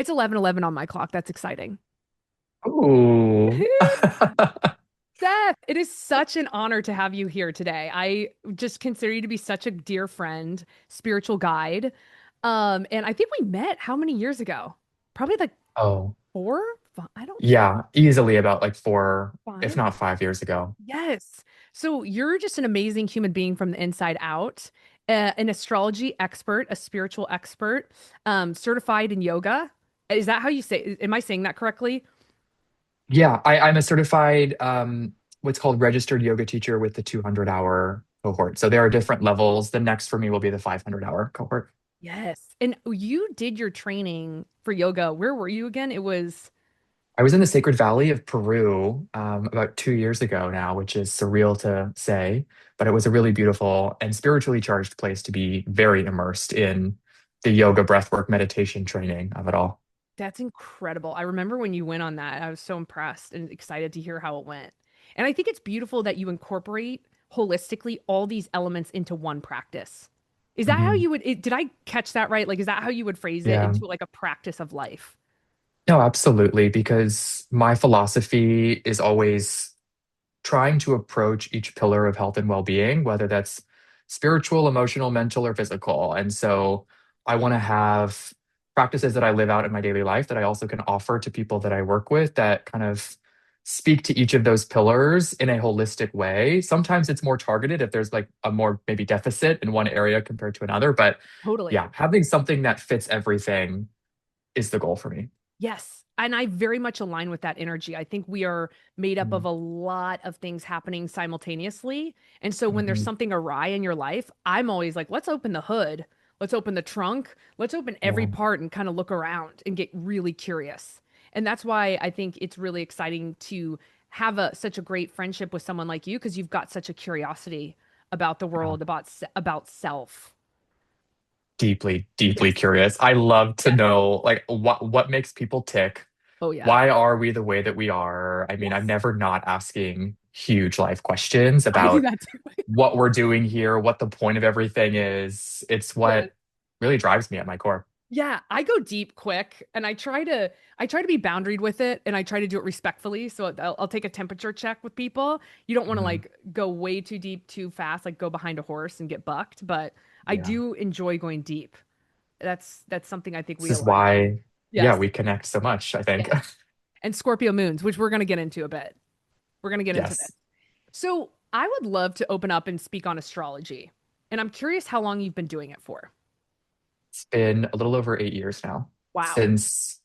It's 11:11 on my clock. That's exciting. Ooh. Seth, it is such an honor to have you here today. I just consider you to be such a dear friend, spiritual guide. And I think we met how many years ago? Probably like Oh, four, I don't, yeah, easily about like 4, if 5. not 5 years ago. Yes. So you're just an amazing human being from the inside out, an astrology expert, a spiritual expert, certified in yoga. Is that how you say? Am I saying that correctly? Yeah, I'm a certified what's called registered yoga teacher with the 200-hour cohort. So there are different levels. The next for me will be the 500-hour cohort. Yes. And you did your training for yoga. Where were you again? It was, I was in the Sacred Valley of Peru about 2 years ago now, which is surreal to say, but it was a really beautiful and spiritually charged place to be very immersed in the yoga, breathwork, meditation training of it all. that's incredible. I remember when you went on that, I was so impressed and excited to hear how it went. And I think it's beautiful that you incorporate holistically all these elements into one practice. Is that how Mhm. you would, did I catch that right? Like, is that how you would phrase it Yeah. into like a practice of life? No, absolutely, because my philosophy is always trying to approach each pillar of health and well-being, whether that's spiritual, emotional, mental, or physical. And so I want to have practices that I live out in my daily life that I also can offer to people that I work with that kind of speak to each of those pillars in a holistic way. Sometimes it's more targeted if there's like a more maybe deficit in one area compared to another. But Totally. yeah, having something that fits everything is the goal for me. Yes. And I very much align with that energy. I think we are made up of Mhm. a lot of things happening simultaneously. And so when there's Mhm. something awry in your life, I'm always like, let's open the hood, let's open the trunk, let's open every Yeah. part and kind of look around and get really curious. And that's why I think it's really exciting to have such a great friendship with someone like you because you've got such a curiosity about the Yeah. world, about self. Deeply, deeply Yes. curious. I love to Yes. know like what makes people tick. Oh yeah. Why are we the way that we are? I mean, I'm Yes. never not asking huge life questions I do about that too. what we're doing here, what the point of everything is. It's Yes. what really drives me at my core. Yeah, I go deep quick and I try to be boundaried with it and I try to do it respectfully. So I'll take a temperature check with people. You don't want to Mhm. like go way too deep too fast, like go behind a horse and get bucked, but I Yeah. do enjoy going deep. That's something I think This we is align on. why, yeah, Yes. we connect so much, I think. Yes. And Scorpio moons, which we're going to get into a bit. We're going to get into this. Yes. So, I would love to open up and speak on astrology. And I'm curious how long you've been doing it for. It's been a little over 8 years now. Wow. Since,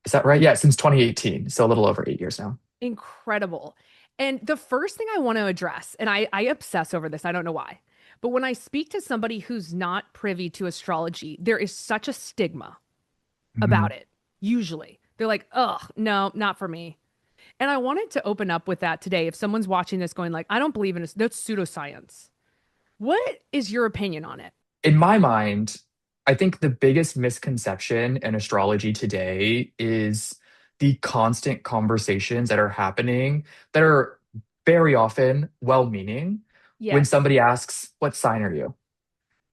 is that right? Yeah, since 2018. So a little over 8 years now. Incredible. And the first thing I want to address, and I obsess over this, I don't know why, but when I speak to somebody who's not privy to astrology, there is such a stigma about Mhm. it. Usually, they're like, "Ugh, no, not for me." And I wanted to open up with that today. If someone's watching this going like, "I don't believe in this, that's pseudoscience." What is your opinion on it? In my mind, I think the biggest misconception in astrology today is the constant conversations that are happening that are very often well-meaning when Yes. somebody asks, "What sign are you?"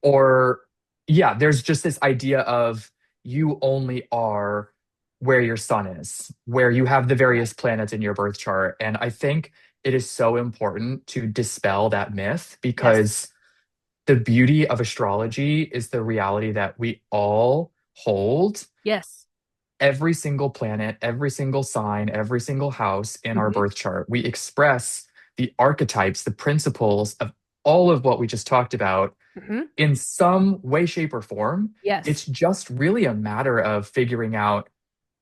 Or, yeah, there's just this idea of you only are where your sun is, where you have the Right. various planets in your birth chart. And I think it is so important to dispel that myth Yes. because the beauty of astrology is the reality that we all hold Yes. every single planet, every single sign, every single house in our Hmm. birth chart. We express the archetypes, the principles of all of what we just talked about Hmm. in some way, shape, or form. It's Yes. just really a matter of figuring out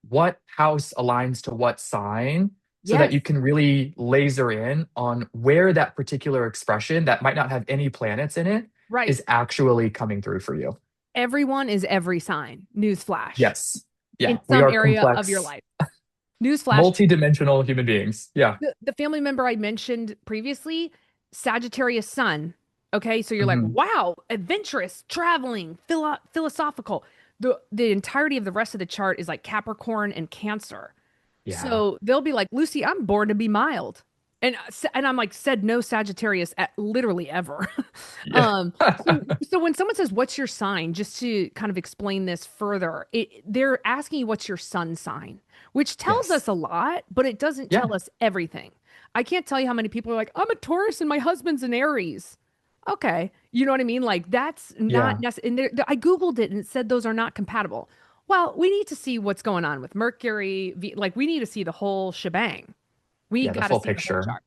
what house aligns to what sign so that Yes. you can really laser in on where that particular expression that might not have any planets in it Right. is actually coming through for you. Everyone is every sign. Newsflash. Yes. In Yeah, we some are area of your complex, life. Newsflash, multi-dimensional human beings. Yeah. the family member I mentioned previously, Sagittarius sun. Okay, so you're like, Mhm. wow, adventurous, traveling, philosophical. The entirety of the rest of the chart is like Capricorn and Cancer. Yeah. So they'll be like, Lucy, I'm born to be mild. And I'm like said no Sagittarius at literally ever. Yeah. So when someone says what's your sign, just to kind of explain this further, they're asking you what's your sun sign, which tells Yes. us a lot, but it doesn't Yeah. tell us everything. I can't tell you how many people are like, I'm a Taurus and my husband's an Aries. Okay, you know what I mean? Like that's not Yeah. necessary. And I googled it and it said those are not compatible. Well, we need to see what's going on with Mercury. Like we need to see the whole shebang. We Yeah. The got to full see the whole picture. chart.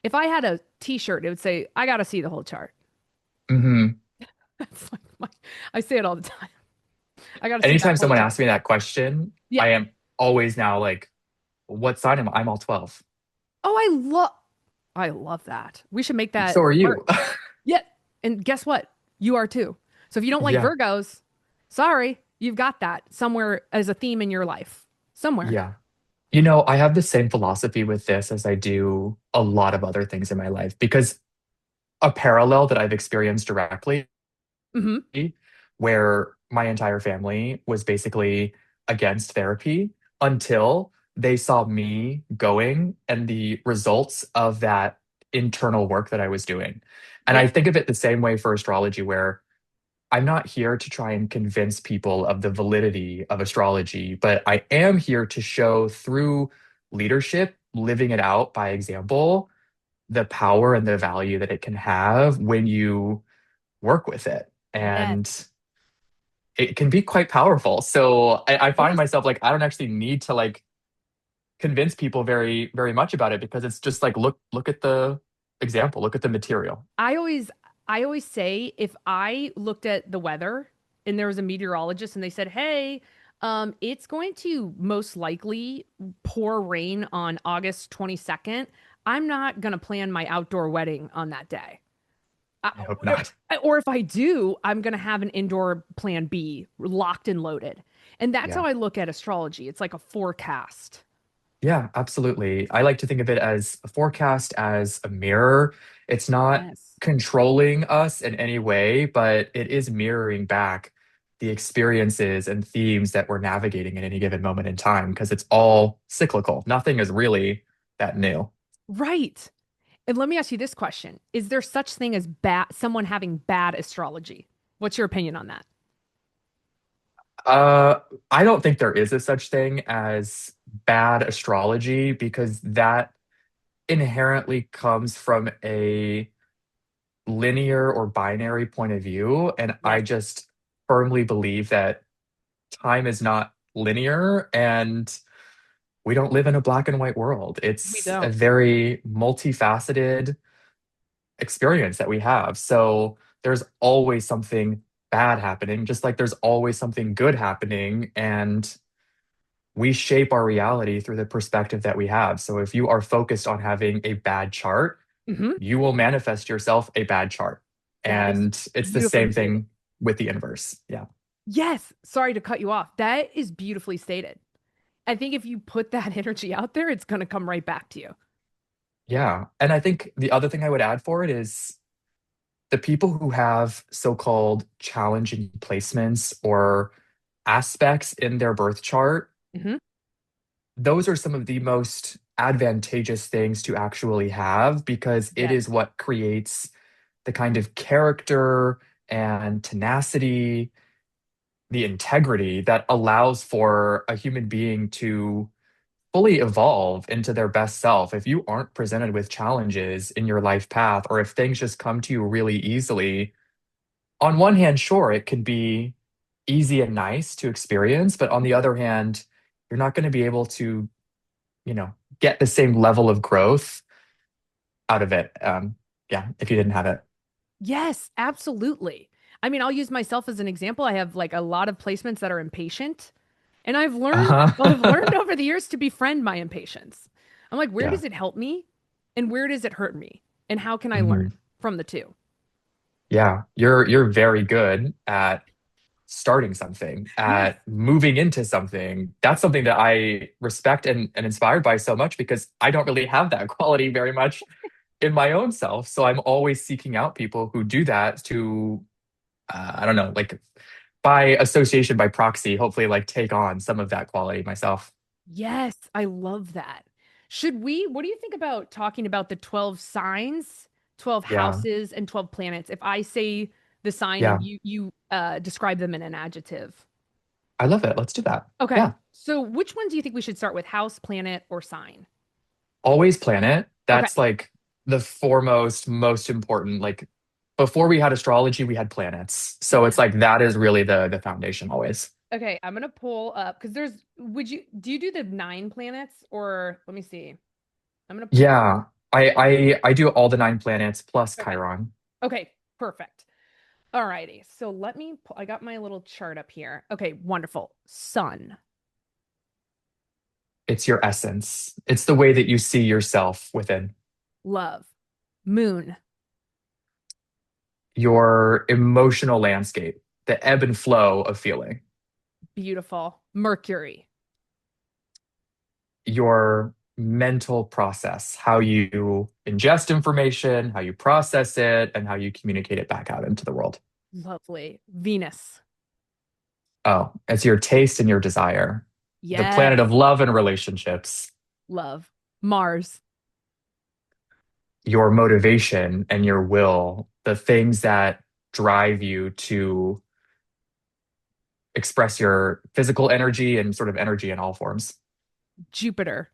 If I had a t-shirt, it would say, I got to see the whole chart. Hmm. That's like I say it all the time. I got to see that Anytime whole someone chart. asks me that question, Yeah. I am always now like, what sign am I? I'm all 12. Oh, I love that. We should make that So are you. merch. Yeah. And guess what? You are too. So if you don't like Yeah. Virgos, sorry, you've got that somewhere as a theme in your life. Somewhere. Yeah. You know, I have the same philosophy with this as I do a lot of other things in my life because a parallel that I've experienced directly, Hmm. where my entire family was basically against therapy until they saw me going and the results of that internal work that I was doing. And I Yeah. think of it the same way for astrology, where I'm not here to try and convince people of the validity of astrology, but I am here to show through leadership, living it out by example, the power and the value that it can have when you work with it. Yes. And it can be quite powerful. So I find Yes. myself like I don't actually need to like convince people very, very much about it because it's just like look at the example, look at the material. I always I always say if I looked at the weather and there was a meteorologist and they said, "Hey, it's going to most likely pour rain on August 22nd." I'm not going to plan my outdoor wedding on that day. I hope not. Or if I do, I'm going to have an indoor plan B locked and loaded. And that's how Yeah. I look at astrology. It's like a forecast. Yeah, absolutely. I like to think of it as a forecast, as a mirror. It's not Yes. controlling us in any way, but it is mirroring back the experiences and themes that we're navigating at any given moment in time because it's all cyclical. Nothing is really that new. Right. And let me ask you this question. Is there such thing as bad someone having bad astrology? What's your opinion on that? Uh, I don't think there is a such thing as bad astrology because that inherently comes from a linear or binary point of view. And I Yes, just firmly believe that time is not linear and we don't live in a black and white world. we It's a don't. very multifaceted experience that we have. So there's always something bad happening, just like there's always something good happening. And we shape our reality through the perspective that we have. So if you are focused on having a bad chart, Hmm. you will manifest yourself a bad chart. That is And it's the beautifully same stated. thing with the inverse. Yeah. Yes, sorry to cut you off. That is beautifully stated. I think if you put that energy out there, it's going to come right back to you. Yeah. And I think the other thing I would add for it is the people who have so-called challenging placements or aspects in their birth chart, Hmm. those are some of the most advantageous things to actually have because it Yes. is what creates the kind of character and tenacity, the integrity that allows for a human being to fully evolve into their best self. If you aren't presented with challenges in your life path, or if things just come to you really easily, on one hand, sure, it can be easy and nice to experience, but on the other hand, you're not going to be able to, you know, get the same level of growth out of it. Yeah, if you didn't have it. Yes, absolutely. I mean, I'll use myself as an example. I have like a lot of placements that are impatient, and I've learned Uh-huh. over the years to befriend my impatience. I'm like, where Yeah. does it help me and where does it hurt me? And how can I Mhm. learn from the two? Yeah, you're very good at starting something, Yes. at moving into something. That's something that I respect and inspired by so much because I don't really have that quality very much in my own self. So I'm always seeking out people who do that to, I don't know, like by association, by proxy, hopefully like take on some of that quality myself. Yes, I love that. What do you think about talking about the 12 signs, 12 Yeah. houses, and 12 planets? If I say the sign and Yeah. you describe them in an adjective. I love it. Let's do that. Okay. Yeah. So which one do you think we should start with? House, planet, or sign? Always planet. Okay. That's like the foremost, most important. Like before we had astrology, we had planets. So Yeah. it's like that is really the foundation always. Okay, I'm gonna pull up because do you do the 9 planets or let me see. I'm gonna pull up. Yeah. I do all the nine planets plus Okay. Chiron. Okay, perfect. Alrighty. So I got my little chart up here. Okay, wonderful. Sun, It's your essence. It's the way that you see yourself within love, moon, your emotional landscape, the ebb and flow of feeling, beautiful. Mercury, your mental process, how you ingest information, how you process it, and how you communicate it back out into the world. lovely. Venus, Oh, it's your taste and your desire, the planet of yes. love and relationships, Love, Mars, your motivation and your will, the things that drive you to express your physical energy and sort of energy in all forms. Jupiter.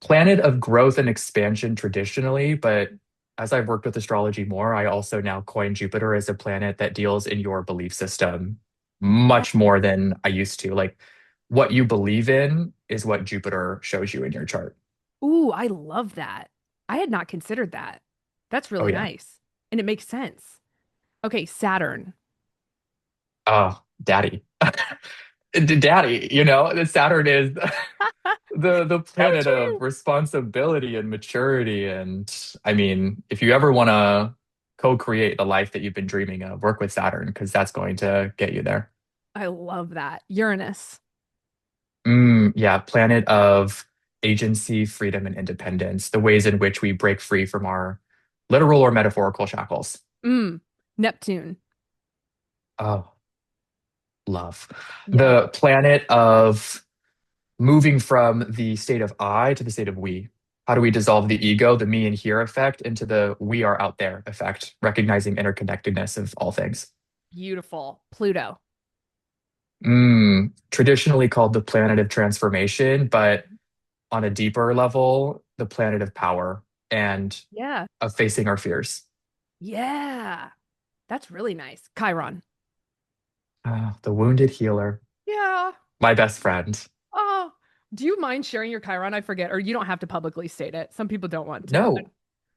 Planet of growth and expansion traditionally, but as I've worked with astrology more, I also now coin Jupiter as a planet that deals in your belief system much more than I used to. Like what you believe in is what Jupiter shows you in your chart. Ooh, I love that. I had not considered that. That's Oh really yeah. nice. And it makes sense. Okay, Saturn. Oh, daddy. Daddy, the Saturn is the So planet of true. responsibility and maturity. And I mean, if you ever want to co-create the life that you've been dreaming of, work with Saturn because that's going to get you there. I love that. Uranus. Yeah, planet of agency, freedom, and independence, the ways in which we break free from our literal or metaphorical shackles. Mm. Neptune. Oh, love. Yeah. The planet of moving from the state of I to the state of we. How do we dissolve the ego, the me and here effect, into the we are out there effect, recognizing interconnectedness of all things? Beautiful. Pluto. Traditionally called the planet of transformation, but on a deeper level, the planet of power and Yeah. of facing our fears. Yeah. That's really nice. Chiron. The wounded healer, Yeah. my best friend. Oh, do you mind sharing your Chiron? I forget, or you don't have to publicly state it. Some people don't want to. No,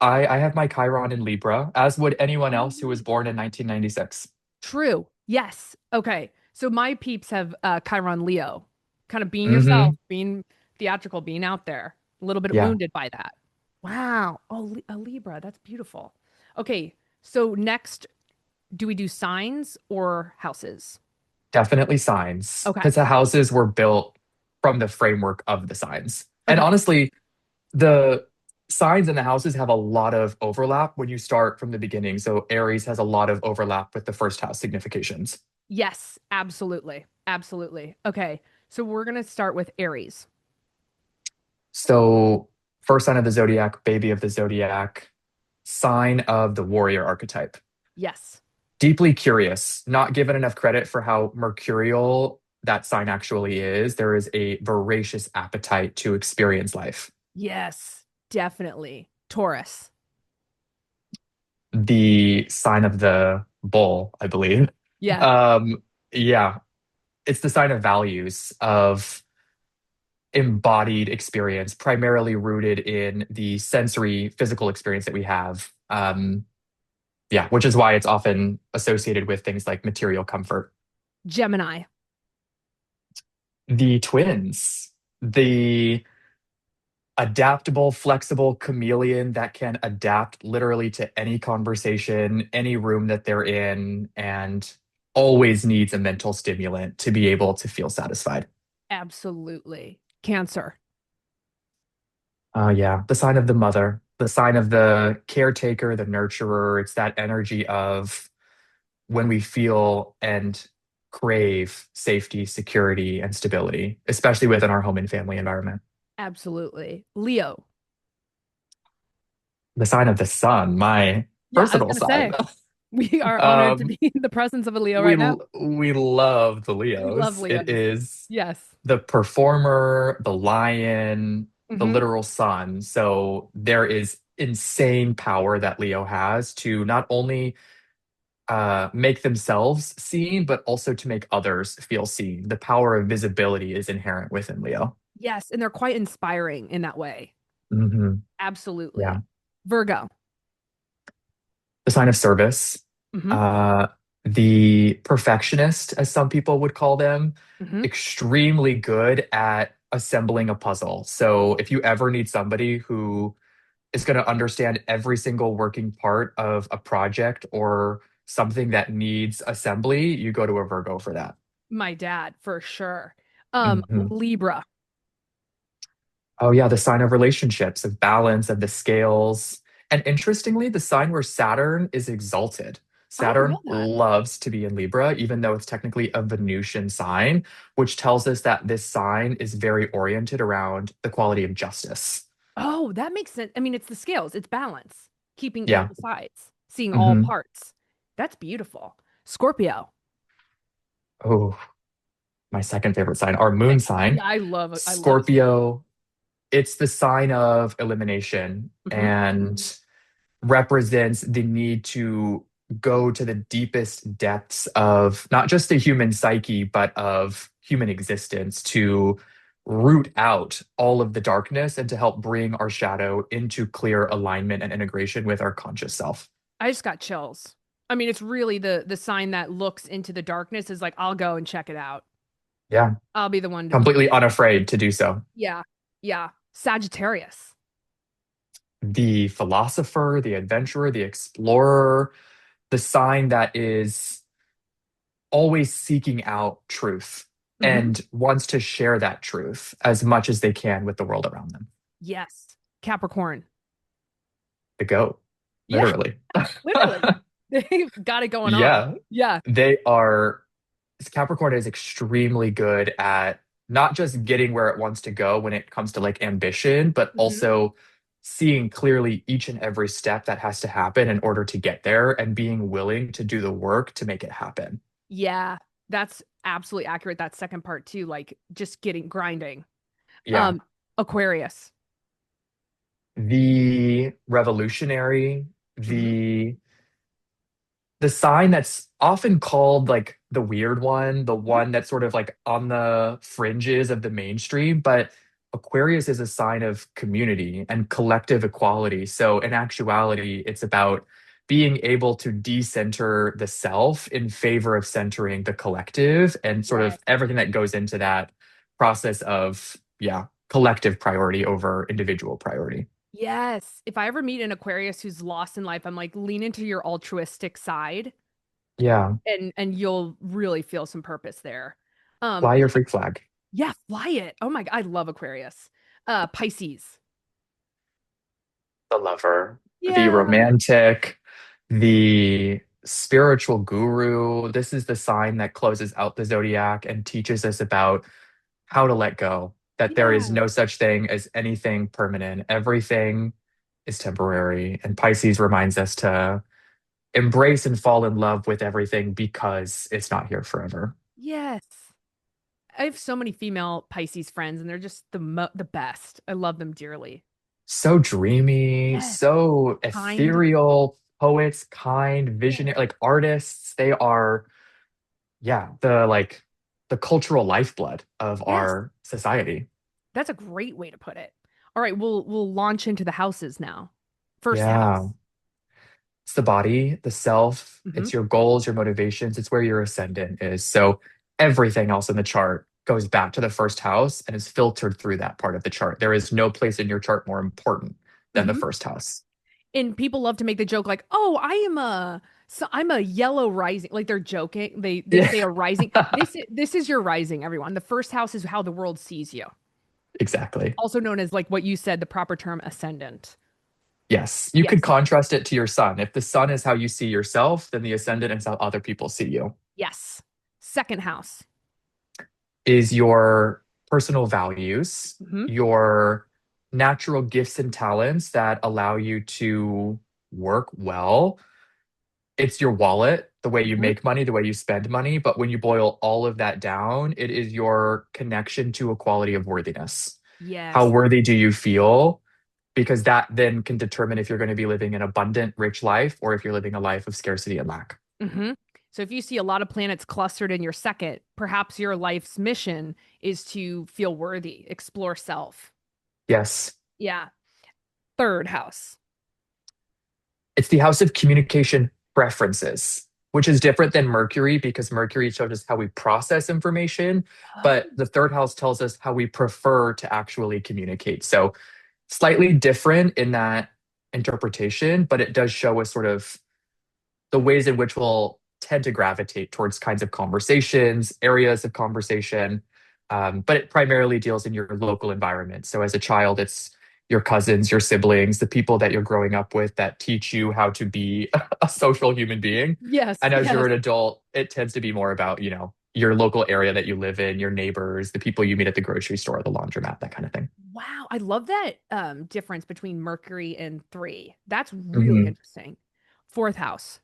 I have my Chiron in Libra, as would anyone else who was Oh. born in 1996. True. Yes. Okay. So my peeps have Chiron Leo, kind of being yourself, Hmm. being theatrical, being out there, a little bit Yeah, wounded by that. Wow. Oh, a Libra. That's beautiful. Okay. So next, do we do signs or houses? definitely signs, Okay. because the houses were built from the framework of the signs. And Okay. honestly, the signs and the houses have a lot of overlap when you start from the beginning. So Aries has a lot of overlap with the first house significations. Yes, absolutely. Absolutely. Okay. So we're going to start with Aries. So, first sign of the zodiac, baby of the zodiac, sign of the warrior archetype. Yes. Deeply curious, not given enough credit for how mercurial that sign actually is. There is a voracious appetite to experience life. Yes, definitely. Taurus. The sign of the bull, I believe. Yeah. Um, yeah, it's the sign of values, of embodied experience, primarily rooted in the sensory physical experience that we have. Yeah, which is why it's often associated with things like material comfort. Gemini. The twins, the adaptable, flexible chameleon that can adapt literally to any conversation, any room that they're in, and always needs a mental stimulant to be able to feel satisfied. Absolutely. Cancer. Yeah, the sign of the mother, the sign of the caretaker, the nurturer. It's that energy of when we feel and crave safety, security, and stability, especially within our home and family environment. Absolutely. Leo. The sign of the sun, my Yeah, I was personal gonna sign. say we are honored to Um, be in the presence of a Leo we right now. we love the We love Leos. It Leos. is Yes. the performer, the lion, the Hmm. literal sun. So there is insane power that Leo has to not only make themselves seen, but also to make others feel seen. The power of visibility is inherent within Leo. Yes, and they're quite inspiring in that way. Hmm. Absolutely. Yeah. Virgo. The sign of service. Hmm. Uh, the perfectionist, as some people would call them, Hmm. extremely good at assembling a puzzle. So if you ever need somebody who is going to understand every single working part of a project or something that needs assembly, you go to a Virgo for that. My dad, for sure. Mhm. Libra. Oh, yeah, the sign of relationships, of balance, of the scales. And interestingly, the sign where Saturn is exalted. I didn't know Saturn that. loves to be in Libra, even though it's technically a Venusian sign, which tells us that this sign is very oriented around the quality of justice. Oh, that makes sense. I mean, it's the scales, it's balance, keeping Yeah. equal sides, seeing all Hmm. parts. That's beautiful. Scorpio. Oh, my second favorite sign, our moon sign. Yeah, I love a Scorpio. Scorpio, it's the sign of elimination Hmm. and represents the need to go to the deepest depths of not just the human psyche, but of human existence to root out all of the darkness and to help bring our shadow into clear alignment and integration with our conscious self. I just got chills. I mean, it's really the sign that looks into the darkness is like, I'll go and check it out. Yeah, I'll be the one to be. completely unafraid to do so. Yeah. Yeah. Sagittarius. The philosopher, the adventurer, the explorer, the sign that is always seeking out truth Hmm. and wants to share that truth as much as they can with the world around them. Yes. Capricorn. The goat, Yeah, literally. literally. They've got it going on. Yeah, Yeah. they are. Capricorn is extremely good at not just getting where it wants to go when it comes to like ambition, but Hmm. also seeing clearly each and every step that has to happen in order to get there and being willing to do the work to make it happen. Yeah. That's absolutely accurate. That second part too, like just getting grinding. Yeah. Um, Aquarius. The revolutionary, Hmm. the sign that's often called like the weird one, the Hmm. one that's sort of like on the fringes of the mainstream, but Aquarius is a sign of community and collective equality. So in actuality, it's about being able to decenter the self in favor of centering the collective and sort Yes. of everything that goes into that process of, yeah, collective priority over individual priority. Yes. If I ever meet an Aquarius who's lost in life, I'm like, lean into your altruistic side Yeah, and you'll really feel some purpose there. fly your Yeah, freak flag. yeah, fly it. Oh my God, I love Aquarius. Pisces. The lover, the Yeah. romantic, the spiritual guru. This is the sign that closes out the zodiac and teaches us about how to let go, that there is Yeah. no such thing as anything permanent. Everything is temporary. And Pisces reminds us to embrace and fall in love with everything because it's not here forever. Yes. I have so many female Pisces friends and they're just the best. I love them dearly. So dreamy, Yes. so Kind. ethereal, poets, kind, Yeah. visionary, like artists. They are, yeah, the cultural lifeblood of Yes. our society. That's a great way to put it. All right, we'll launch into the houses now. First Yeah. house. It's the body, the self, Hmm. it's your goals, your motivations, it's where your ascendant is. So everything else in the chart goes back to the first house and is filtered through that part of the chart. There is no place in your chart more important than the Hmm. first house. And people love to make the joke like, "Oh, I'm a yellow rising." Like they're joking. They Yeah. say a rising. This is your rising, everyone. The first house is how the world sees you. Exactly. Also known as like what you said, the proper term ascendant. Yes. You could Yes. contrast it to your sun. If the sun is how you see yourself, then the ascendant is how other people see you. Yes. Second house. is your personal values, Hmm. your natural gifts and talents that allow you to work well. It's your wallet, the way you Hmm. make money, the way you spend money. But when you boil all of that down, it is your connection to a quality of worthiness. How Yes. worthy do you feel? Because that then can determine if you're going to be living an abundant, rich life or if you're living a life of scarcity and lack. Hmm. So if you see a lot of planets clustered in your second, perhaps your life's mission is to feel worthy, explore self. Yes. Yeah. Third house. It's the house of communication preferences, which is different than Mercury because Mercury shows us how we process information, Oh. but the third house tells us how we prefer to actually communicate. So slightly different in that interpretation, but it does show us sort of the ways in which we'll tend to gravitate towards kinds of conversations, areas of conversation. But it primarily deals in your local environment. So as a child, it's your cousins, your siblings, the people that you're growing up with that teach you how to be a social human being. Yes, And as you're yes. an adult, it tends to be more about, your local area that you live in, your neighbors, the people you meet at the grocery store, the laundromat, that kind of thing. Wow, I love that difference between Mercury and three. That's really Mhm. interesting. Fourth house.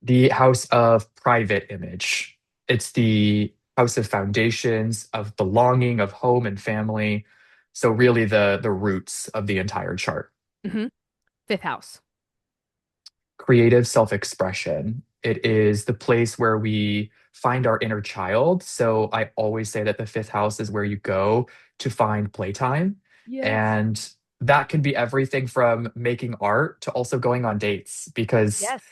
The house of private image. It's the house of foundations, of belonging, of home and family. So really the roots of the entire chart. Hmm. Fifth house. Creative self-expression. It is the place where we find our inner child. So I always say that the fifth house is where you go to find playtime. Yes. And that can be everything from making art to also going on dates because Yes.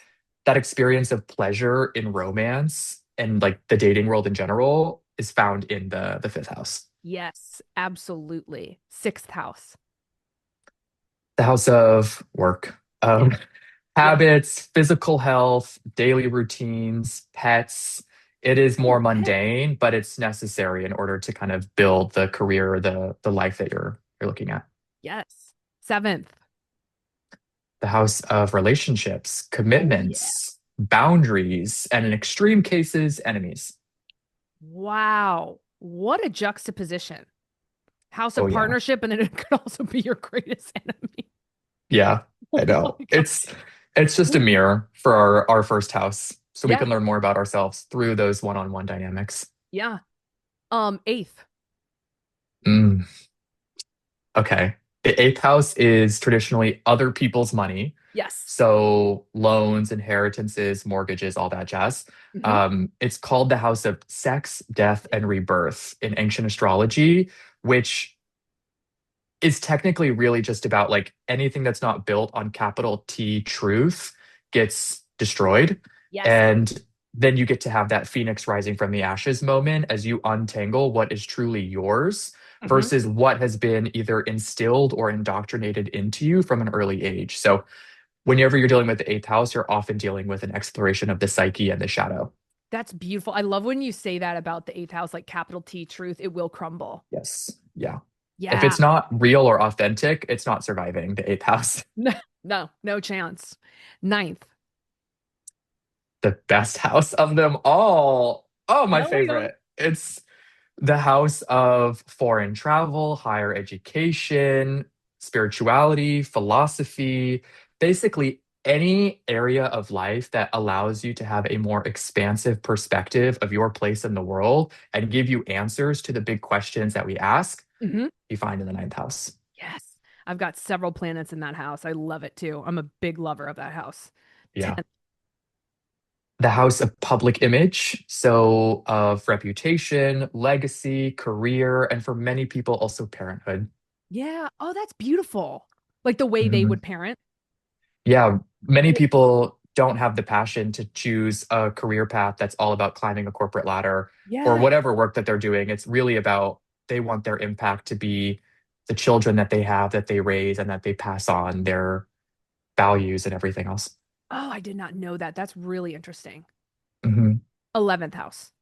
that experience of pleasure in romance and like the dating world in general is found in the fifth house. Yes, absolutely. Sixth house. The house of work, Yeah. Yeah. habits, physical health, daily routines, pets. It is Oh, more pet. mundane, but it's necessary in order to kind of build the career or the life that you're looking at. Yes. Seventh. The house of relationships, Oh, yeah. commitments, boundaries, and in extreme cases, enemies. Wow. What a juxtaposition. House Oh of yeah. partnership, and then it could also be your greatest enemy. Yeah, I Oh know. my It's just a God. mirror for our first house, so we Yeah. can learn more about ourselves through those one-on-one dynamics. Yeah. Eighth. Mm, okay. The eighth house is traditionally other people's money. Yes. So loans, inheritances, mortgages, all that jazz. Hmm. It's called the house of sex, death, and rebirth in ancient astrology, which is technically really just about like anything that's not built on capital T truth gets destroyed. Yes. And then you get to have that phoenix rising from the ashes moment as you untangle what is truly yours Hmm. versus what has been either instilled or indoctrinated into you from an early age. So whenever you're dealing with the eighth house, you're often dealing with an exploration of the psyche and the shadow. That's beautiful. I love when you say that about the eighth house, like capital T truth, it will crumble. Yes. Yeah. If Yeah. it's not real or authentic, it's not surviving the eighth house. No, no, no chance. Ninth. The best house of them all. Oh, my Oh my God. favorite. It's the house of foreign travel, higher education, spirituality, philosophy, basically any area of life that allows you to have a more expansive perspective of your place in the world and give you answers to the big questions that we ask, Hmm. you find in the ninth house. Yes. I've got several planets in that house. I love it too. I'm a big lover of that house. Yeah. 10th. The house of public image, so of reputation, legacy, career, and for many people, also parenthood. Yeah. Oh, that's beautiful. Like the way they Mhm. would parent. Yeah, many Oh, people don't have the passion to choose a career path that's all about climbing a corporate ladder or yeah. whatever work that they're doing. It's really about they want their impact to be the children that they have, that they raise, and that they pass on their values and everything else. Oh, I did not know that. That's really interesting. Mhm. 11th house.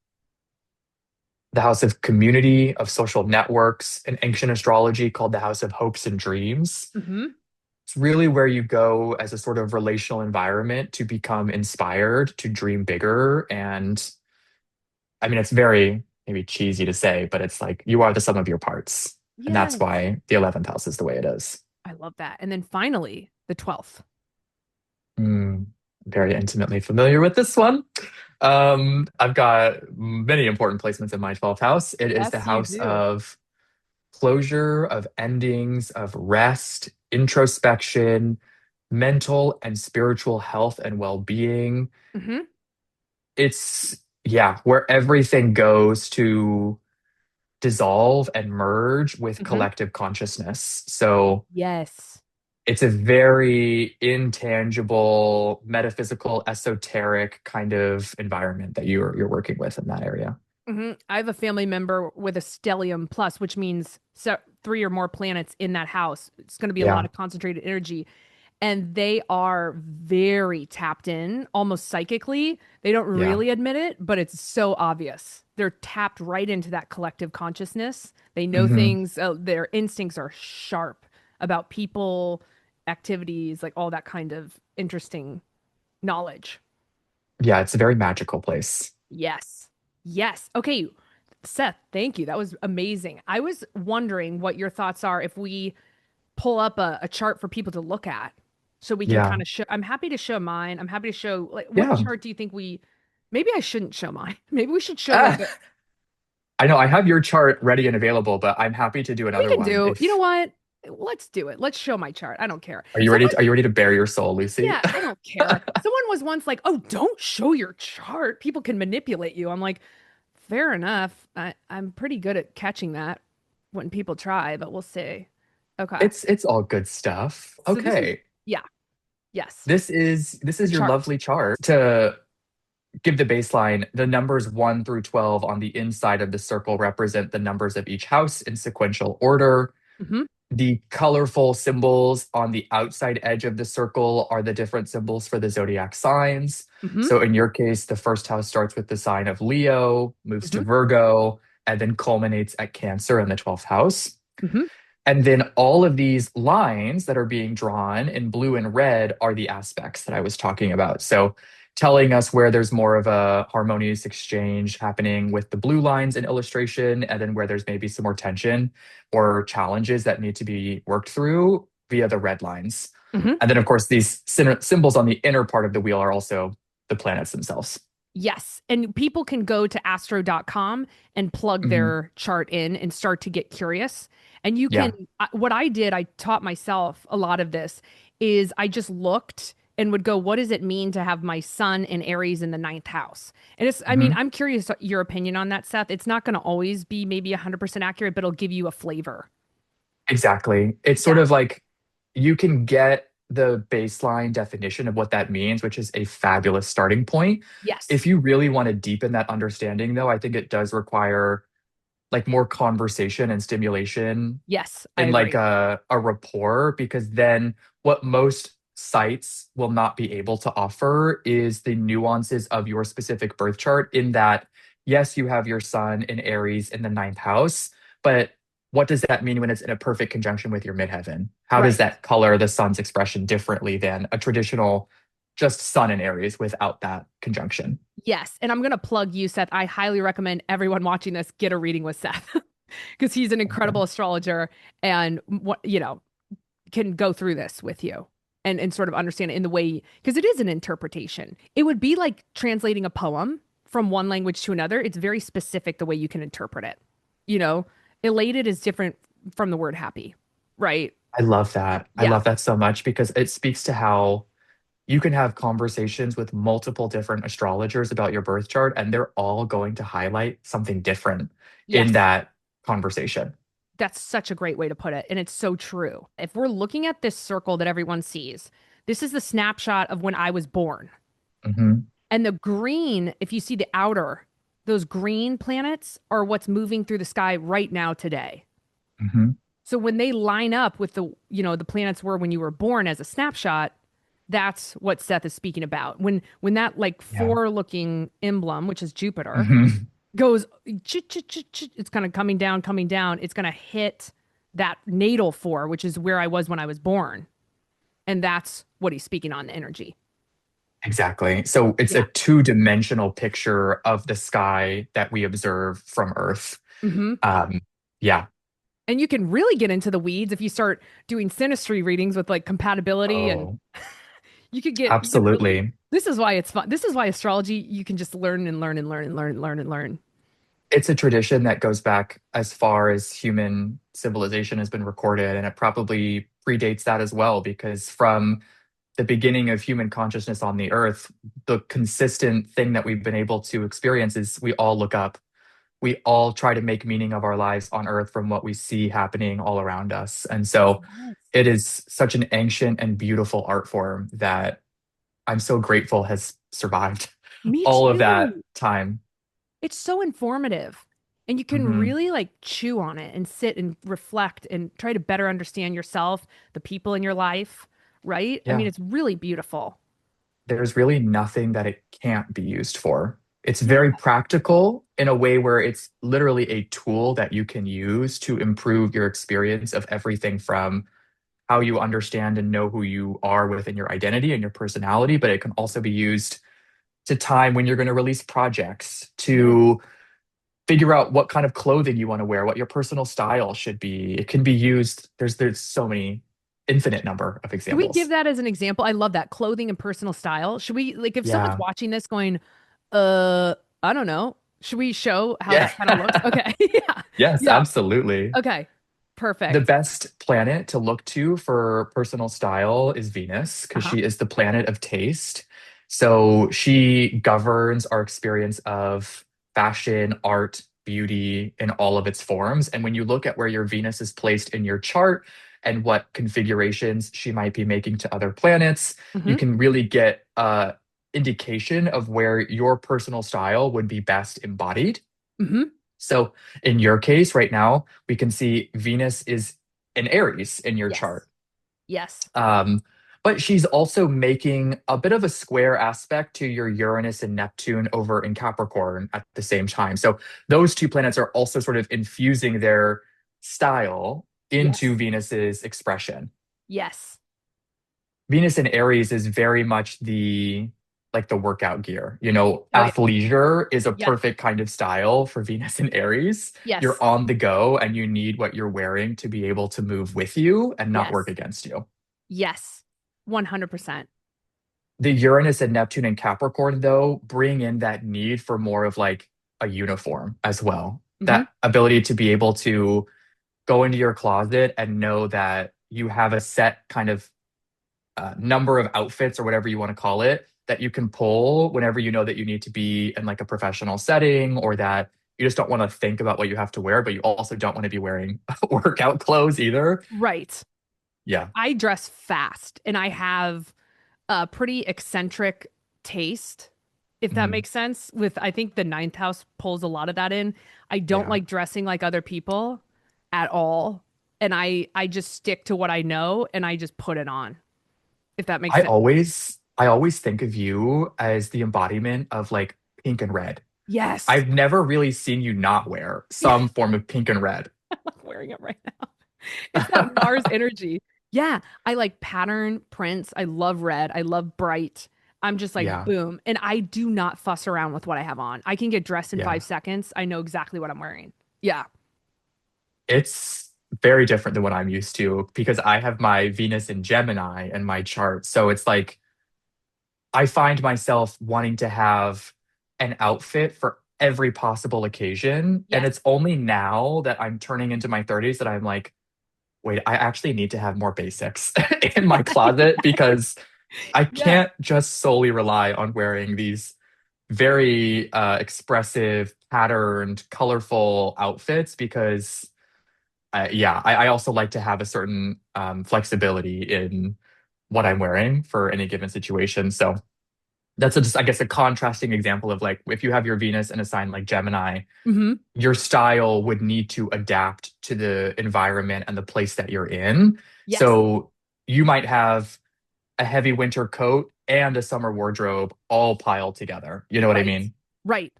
The house of community, of social networks, in ancient astrology called the house of hopes and dreams. Hmm. It's really where you go as a sort of relational environment to become inspired, to dream bigger, and I mean, it's very maybe cheesy to say, but it's like you are the sum of your parts. And that's Yes. why the 11th house is the way it is. I love that. And then finally, the 12th. Mm, very intimately familiar with this one. I've got many important placements in my 12th house. It is the Yes, you house do. of closure, of endings, of rest, introspection, mental and spiritual health and well-being. Hmm. It's, yeah, where everything goes to dissolve and merge with Hmm. collective consciousness. So Yes. it's a very intangible, metaphysical, esoteric kind of environment that you're working with in that area. I have a family member with a stellium plus, which means three or more planets in that house. It's going to be a lot Yeah. of concentrated energy. And they are very tapped in, almost psychically. They don't Yeah. really admit it, but it's so obvious. They're tapped right into that collective consciousness. They know Hmm. things, their instincts are sharp about people, activities, like all that kind of interesting knowledge. Yeah, it's a very magical place. Yes. Yes. Okay. Seth, thank you. That was amazing. I was wondering what your thoughts are if we pull up a chart for people to look at so we can Yeah. kind of show. I'm happy to show mine. I'm happy to show, like, what Yeah. chart do you think maybe I shouldn't show mine. Maybe we should show Ah, like I know I have your chart ready and available, but I'm happy to do we another can one do, you know if what? Let's do it. Let's show my chart. I don't care. are you Someone, ready? Are you ready to bare your soul, Lucy? yeah, I don't care. Someone was once like, "Oh, don't show your chart. People can manipulate you." I'm like, fair enough. I'm pretty good at catching that when people try, but we'll see. Okay. It's all good stuff. So this is, Okay. yeah, yes, This the is your chart. lovely chart. To give the baseline, the numbers 1 through 12 on the inside of the circle represent the numbers of each house in sequential order. Hmm. The colorful symbols on the outside edge of the circle are the different symbols for the zodiac signs. Hmm. So in your case, the first house starts with the sign of Leo, moves to Hmm. Virgo, and then culminates at Cancer in the 12th house. Hmm. And then all of these lines that are being drawn in blue and red are the aspects that I was talking about. So telling us where there's more of a harmonious exchange happening with the blue lines in illustration, and then where there's maybe some more tension or challenges that need to be worked through via the red lines. Hmm. And then, of course, these symbols on the inner part of the wheel are also the planets themselves. Yes. And people can go to astro.com and plug Mhm. their chart in and start to get curious. And you can, Yeah. what I did, I taught myself a lot of this, is I just looked and would go, what does it mean to have my sun in Aries in the ninth house? And it's, I mean, Mhm. I'm curious your opinion on that, Seth. It's not going to always be maybe 100% accurate, but it'll give you a flavor. Exactly. It's sort Yeah. of like you can get the baseline definition of what that means, which is a fabulous starting point. Yes. If you really want to deepen that understanding, though, I think it does require like more conversation and stimulation Yes, I and like agree. a rapport, because then what most sites will not be able to offer is the nuances of your specific birth chart, in that yes, you have your sun in Aries in the ninth house, but what does that mean when it's in a perfect conjunction with your midheaven? How does Right. that color the sun's expression differently than a traditional just sun in Aries without that conjunction? Yes. And I'm going to plug you, Seth. I highly recommend everyone watching this get a reading with Seth because he's an Okay. incredible astrologer and what, can go through this with you and sort of understand it in the way, because it is an interpretation. It would be like translating a poem from one language to another. It's very specific the way you can interpret it. You know, elated is different from the word happy, right? I love that. I Yeah. love that so much because it speaks to how you can have conversations with multiple different astrologers about your birth chart, and they're all going to highlight something different in Yes. that conversation. That's such a great way to put it. And it's so true. If we're looking at this circle that everyone sees, this is the snapshot of when I was born. Hmm. And the green, if you see the outer, those green planets are what's moving through the sky right now today. Hmm. So when they line up with the planets were when you were born as a snapshot, that's what Seth is speaking about. When that like Yeah. four looking emblem, which is Jupiter, Hmm. goes it's kind of coming down, it's going to hit that natal four, which is where I was when I was born. And that's what he's speaking on, the energy. Exactly. So it's a Yeah. two-dimensional picture of the sky that we observe from Earth. Hmm. Um, yeah. And you can really get into the weeds if you start doing synastry readings with like compatibility, and Oh, you could really, absolutely. this is why it's fun. This is why astrology, you can just learn and learn and learn and learn and learn and learn. It's a tradition that goes back as far as human civilization has been recorded, and it probably predates that as well, because from the beginning of human consciousness on the earth, the consistent thing that we've been able to experience is we all look up. We all try to make meaning of our lives on earth from what we see happening all around us. And so Yes. it is such an ancient and beautiful art form that I'm so grateful has survived Me all of that too. time. It's so informative. And you can Hmm. really like chew on it and sit and reflect and try to better understand yourself, the people in your life, right? I mean, Yeah. it's really beautiful. There's really nothing that it can't be used for. It's Yeah. very practical in a way where it's literally a tool that you can use to improve your experience of everything from how you understand and know who you are within your identity and your personality, but it can also be used to time when you're going to release projects, Yeah. to figure out what kind of clothing you want to wear, what your personal style should be. It can be used. There's so many infinite number of Should we give examples. that as an example? I love that. Clothing and personal style. Should we, like, if someone's Yeah. watching this going, uh, I don't know, should we show how Yeah. that kind of looks? Okay. Yeah. Yes, Yeah. absolutely. Okay. The Perfect. best planet to look to for personal style is Venus because Uh-huh. she is the planet of taste. So she governs our experience of fashion, art, beauty in all of its forms. And when you look at where your Venus is placed in your chart and what configurations she might be making to other planets, you Hmm. can really get a indication of where your personal style would be best embodied. Hmm. So in your case right now, we can see Venus is in Aries in your Yes. chart. Yes. Um, but she's also making a bit of a square aspect to your Uranus and Neptune over in Capricorn at the same time. So those two planets are also sort of infusing their style into Yes. Venus's expression. Yes. Venus in Aries is very much the like the workout gear. You know, Oh, yeah. athleisure is a Yes. perfect kind of style for Venus in Aries. You're Yes. on the go and you need what you're wearing to be able to move with you and not work Yes. against you. Yes. 100%. The Uranus and Neptune and Capricorn, though, bring in that need for more of like a uniform as well. Hmm. That ability to be able to go into your closet and know that you have a set kind of number of outfits or whatever you want to call it that you can pull whenever you know that you need to be in like a professional setting or that you just don't want to think about what you have to wear, but you also don't want to be wearing workout clothes either. Right. Yeah. I dress fast and I have a pretty eccentric taste, if that Mhm. makes sense. With, I think the ninth house pulls a lot of that in. I don't Yeah. like dressing like other people at all. And I just stick to what I know and I just put it on, if that makes sense. I always think of you as the embodiment of like pink and red. Yes. I've never really seen you not wear Yeah, some form of pink and red. I'm wearing it right now. It's that Mars energy. Yeah, I like pattern prints. I love red. I love bright. I'm just like Yeah. boom. And I do not fuss around with what I have on. I can get dressed in Yeah. 5 seconds. I know exactly what I'm wearing. Yeah. It's very different than what I'm used to because I have my Venus in Gemini in my chart. So it's like I find myself wanting to have an outfit for every possible occasion. And Yes. it's only now that I'm turning into my 30s that I'm like, wait, I actually need to have more basics in my closet because I Yes. can't just solely rely on wearing these very expressive, patterned, colorful outfits because yeah, I also like to have a certain flexibility in what I'm wearing for any given situation. So that's just, I guess, a contrasting example of like if you have your Venus in a sign like Gemini, Hmm. your style would need to adapt to the environment and the place that you're in. Yes. So you might have a heavy winter coat and a summer wardrobe all piled together. You know what I Right. mean? Right.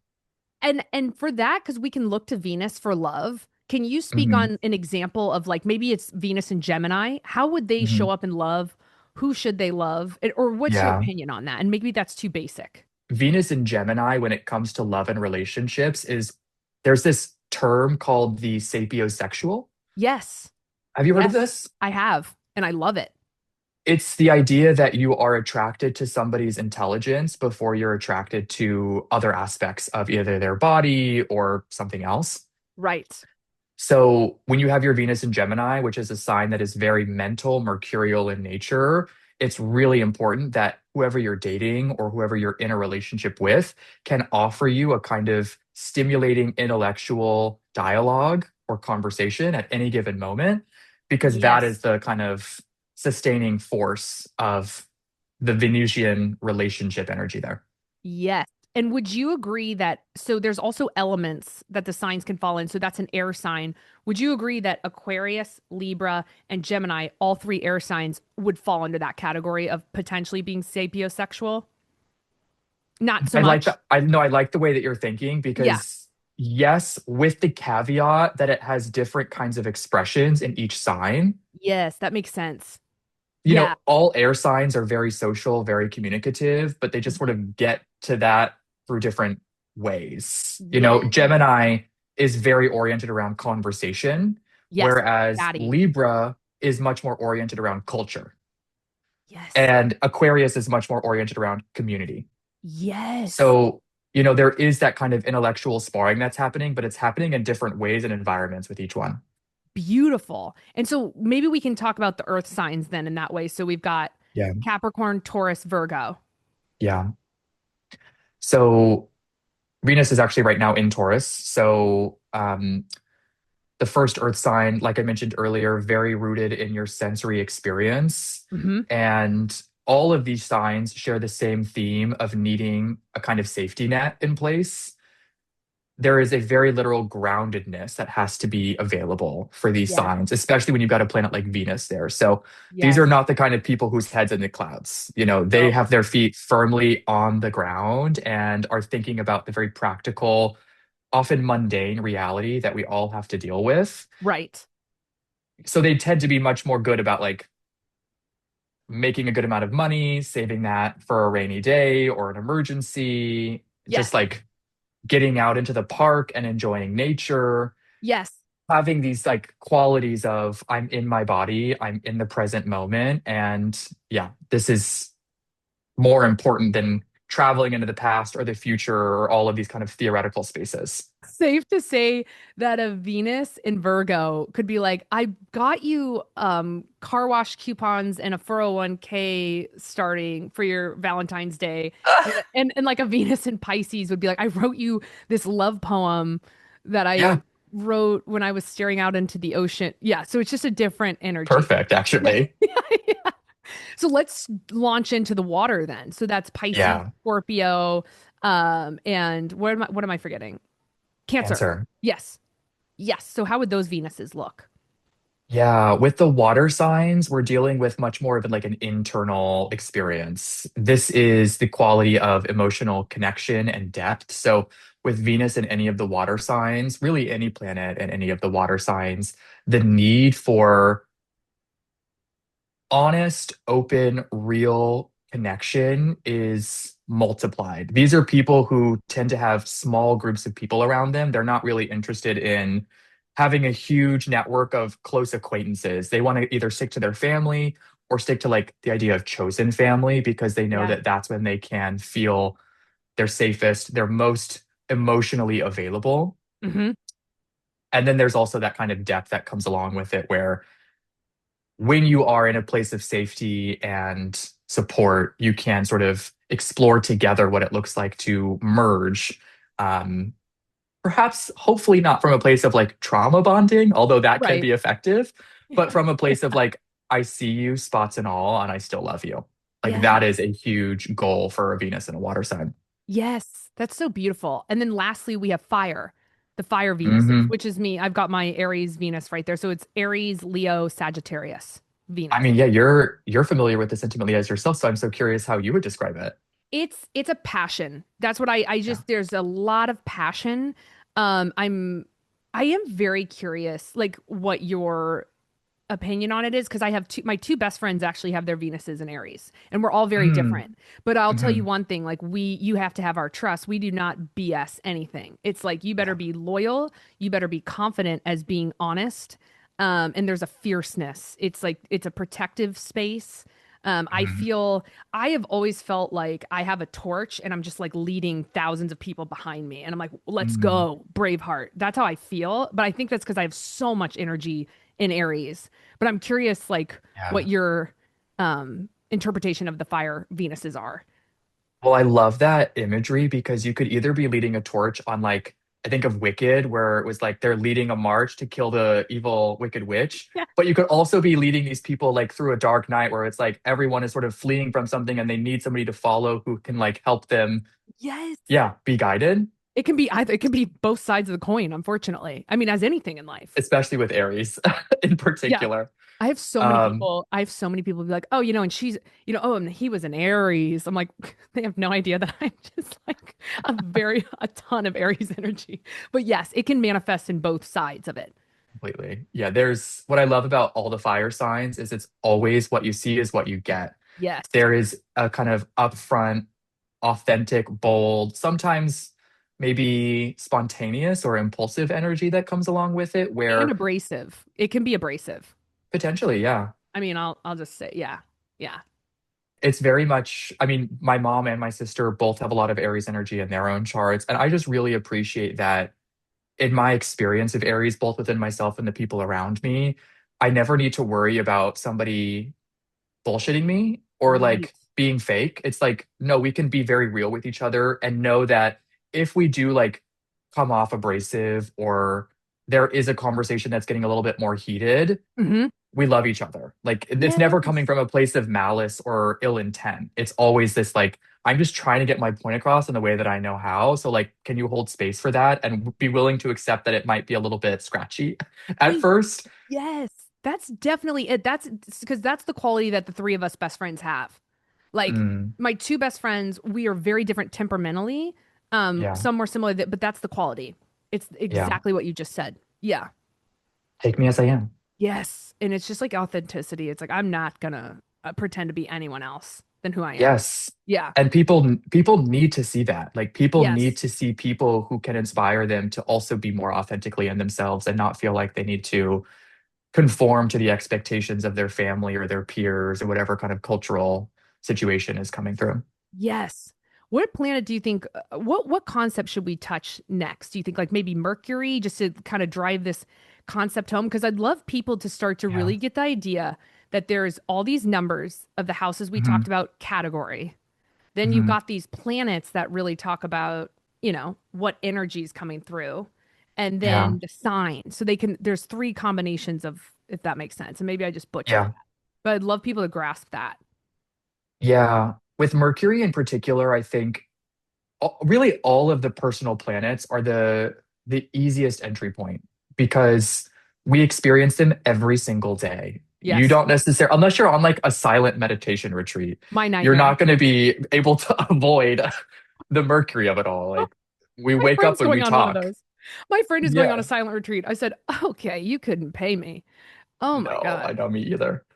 And for that, because we can look to Venus for love, can you speak Hmm. on an example of like maybe it's Venus and Gemini? How would they show Hmm. up in love who should they love? Or what's your Yeah. opinion on that? And maybe that's too basic. Venus in Gemini, when it comes to love and relationships, is there's this term called the sapiosexual. Yes. Have you heard of Yes, this? I have, and I love it. It's the idea that you are attracted to somebody's intelligence before you're attracted to other aspects of either their body or something else. Right. So when you have your Venus in Gemini, which is a sign that is very mental, mercurial in nature, it's really important that whoever you're dating or whoever you're in a relationship with can offer you a kind of stimulating intellectual dialogue or conversation at any given moment, because that is Yes. the kind of sustaining force of the Venusian relationship energy there. Yes. And would you agree that so there's also elements that the signs can fall in? So that's an air sign. Would you agree that Aquarius, Libra, and Gemini, all three air signs, would fall under that category of potentially being sapiosexual? Not so I like much. that. I know I like the way that you're thinking Yeah. because yes, with the caveat that it has different kinds of expressions in each sign. Yes, that makes sense. You Yeah. know, all air signs are very social, very communicative, but they just sort Mhm. of get to that through different ways. You know, Yes. Gemini is very oriented around conversation, Yes. whereas Daddy. Libra is much more oriented around culture, Yes. and Aquarius is much more oriented around community. Yes. So, you know, there is that kind of intellectual sparring that's happening, but it's happening in different ways and environments with each one. Beautiful. And so maybe we can talk about the earth signs then in that way. So we've got Yeah. Capricorn, Taurus, Virgo. Yeah. So Venus is actually right now in Taurus. So the first earth sign, like I mentioned earlier, very rooted in your sensory experience. Hmm. And all of these signs share the same theme of needing a kind of safety net in place. There is a very literal groundedness that has to be available for these Yes. signs, especially when you've got a planet like Venus there. So these are Yes. not the kind of people whose heads in the clouds. You know, they No. have their feet firmly on the ground and are thinking about the very practical, often mundane reality that we all have to deal with. Right. So they tend to be much more good about like making a good amount of money, saving that for a rainy day or an emergency, just Yes. like getting out into the park and enjoying nature, Yes. having these like qualities of I'm in my body, I'm in the present moment. And yeah, this is more important than traveling into the past or the future or all of these kind of theoretical spaces. Safe to say that a Venus in Virgo could be like, I got you car wash coupons and a 401k starting for your Valentine's Day. And like a Venus in Pisces would be like, I wrote you this love poem that I Yeah, wrote when I was staring out into the ocean. Yeah, so it's just a different energy. perfect, Yeah. actually. Yeah. So let's launch into the water then. So that's Pisces, Yeah, Scorpio, and what am I forgetting? Cancer. Cancer. Yes. Yes. So how would those Venuses look? Yeah, with the water signs, we're dealing with much more of like an internal experience. This is the quality of emotional connection and depth. So, with Venus and any of the water signs, really any planet and any of the water signs, the need for honest, open, real connection is multiplied. These are people who tend to have small groups of people around them. They're not really interested in having a huge network of close acquaintances. They want to either stick to their family or stick to like the idea of chosen family because they know Yeah. that that's when they can feel their safest, their most emotionally available. Hmm. And then there's also that kind of depth that comes along with it where when you are in a place of safety and support, you can sort of explore together what it looks like to merge. Um, Perhaps, hopefully, not from a place of like trauma bonding, although that can Right. be effective, but from a place of like, I see you, spots and all, and I still love you. Like, that Yes. is a huge goal for a Venus and a water sign. Yes. That's so beautiful. And then lastly, we have fire, the fire Venuses, Hmm. which is me. I've got my Aries Venus right there. So it's Aries, Leo, Sagittarius I Venus. mean, yeah, you're familiar with this intimately as yourself, so I'm so curious how you would describe it. It's a passion. That's what I Yeah. just there's a lot of passion. I am very curious like what your opinion on it is because I have my two best friends actually have their Venuses in Aries, and we're all very Mm, different. But I'll tell you hmm. one thing, like you have to have our trust. We do not BS anything. It's like you better Yeah. be loyal, you better be confident as being honest. And there's a fierceness. It's like it's a protective space. I Mhm. feel I have always felt like I have a torch and I'm just like leading thousands of people behind me. And I'm like, let's Mm, go, Braveheart. That's how I feel. But I think that's because I have so much energy in Aries. But I'm curious, like, what yeah. your interpretation of the fire Venuses are. Well, I love that imagery because you could either be leading a torch on like I think of Wicked, where it was like they're leading a march to kill the evil wicked witch. Yeah. But you could also be leading these people like through a dark night where it's like everyone is sort of fleeing from something and they need somebody to follow who can like help them, Yes. yeah, be guided, It can be either, it can be both sides of the coin, unfortunately. I mean, as anything in life. especially with Aries in Yeah. particular. I have so many Um, people, I have so many people be like, oh, and she's, oh, and he was an Aries. I'm like, they have no idea that I'm just like a ton of Aries energy. But yes, it can manifest in both sides of it. Completely. Yeah, there's what I love about all the fire signs is it's always what you see is what you get. Yes. There is a kind of upfront, authentic, bold, sometimes maybe spontaneous or impulsive energy that comes along with it, And where abrasive. It can be abrasive. potentially, yeah, I mean, I'll just say, yeah. Yeah. it's very much, I mean, my mom and my sister both have a lot of Aries energy in their own charts. And I just really appreciate that in my experience of Aries, both within myself and the people around me, I never need to worry about somebody bullshitting me or Right. like being fake. It's like, no, we can be very real with each other and know that if we do like come off abrasive or there is a conversation that's getting a little bit more heated, Hmm. we love each other. Like it's never coming Yes. from a place of malice or ill intent. It's always this like, I'm just trying to get my point across in the way that I know how. So like, can you hold space for that and be willing to accept that it might be a little bit scratchy at I first? Yes, that's definitely it. That's because that's the quality that the three of us best friends have. Like Mm, my two best friends, we are very different temperamentally. yeah. Some more similar, but that's the quality. It's Yeah. exactly what you just said. Yeah. Take me as I am. Yes. And it's just like authenticity. It's like I'm not gonna pretend to be anyone else than who I am. Yes. Yeah. And people need to see that. Like people need Yes. to see people who can inspire them to also be more authentically in themselves and not feel like they need to conform to the expectations of their family or their peers or whatever kind of cultural situation is coming through. Yes. What planet do you think, what concept should we touch next? Do you think like maybe Mercury just to kind of drive this concept home? Because I'd love people to start to Yeah. really get the idea that there's all these numbers of the houses we talked Hmm. about category. Then you've Hmm. got these planets that really talk about, what energy is coming through. And Yeah. then the sign. So there's three combinations of, if that makes sense. And maybe I just butchered that. Yeah. But I'd love people to grasp that. Yeah. With Mercury in particular, I think really all of the personal planets are the easiest entry point because we experience them every single day. You Yes. don't necessarily, unless you're on like a silent meditation retreat, My you're nightmare. not going to be able to avoid the Mercury of it all. Like we My wake up friend's and we going on one of talk. those. My friend is going on a Yeah. silent retreat. I said, okay, you couldn't pay me. Oh my No, I God. don't me either. Yes,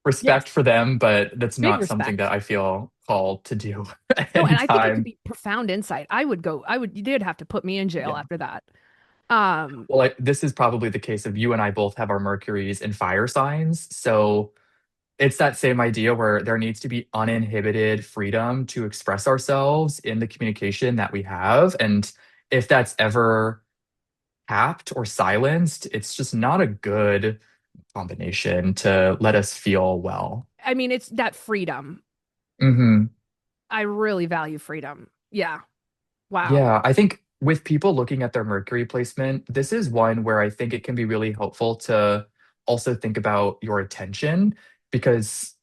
Respect for them, but that's big not something that respect. I feel called to do at No, any and I think it could time. be profound insight. They'd have to put me in jail Yeah. after that. Um, Well, this is probably the case of you and I both have our Mercuries in fire signs. So it's that same idea where there needs to be uninhibited freedom to express ourselves in the communication that we have. And if that's ever capped or silenced, it's just not a good combination to let us feel well. I mean, it's that freedom. Hmm. I really value freedom. Yeah. Wow. Yeah, I think with people looking at their Mercury placement, this is one where I think it can be really helpful to also think about your attention because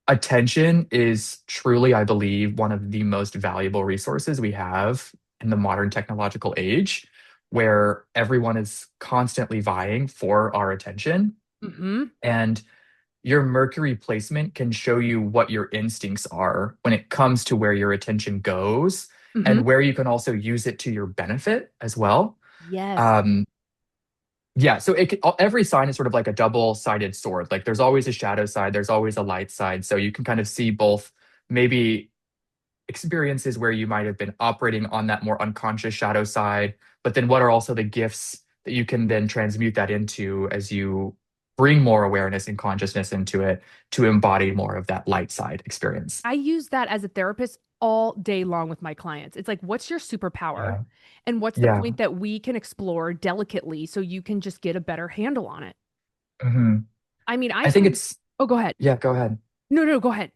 attention is truly, I believe, one of the most valuable resources we have in the modern technological age, where everyone is constantly vying for our attention. Mm-hmm. And your Mercury placement can show you what your instincts are when it comes to where your attention goes Mm-hmm. and where you can also use it to your benefit as well. Yes. Um, Yeah, so every sign is sort of like a double-sided sword. Like there's always a shadow side, there's always a light side. So you can kind of see both maybe experiences where you might have been operating on that more unconscious shadow side, but then what are also the gifts that you can then transmute that into as you bring more awareness and consciousness into it to embody more of that light side experience. I use that as a therapist all day long with my clients. It's like, what's your superpower? Yeah. And what's the Yeah. point that we can explore delicately so you can just get a better handle on it? hmm I mean, I I think find, it's, oh, go ahead. yeah, go ahead. No, no, go ahead.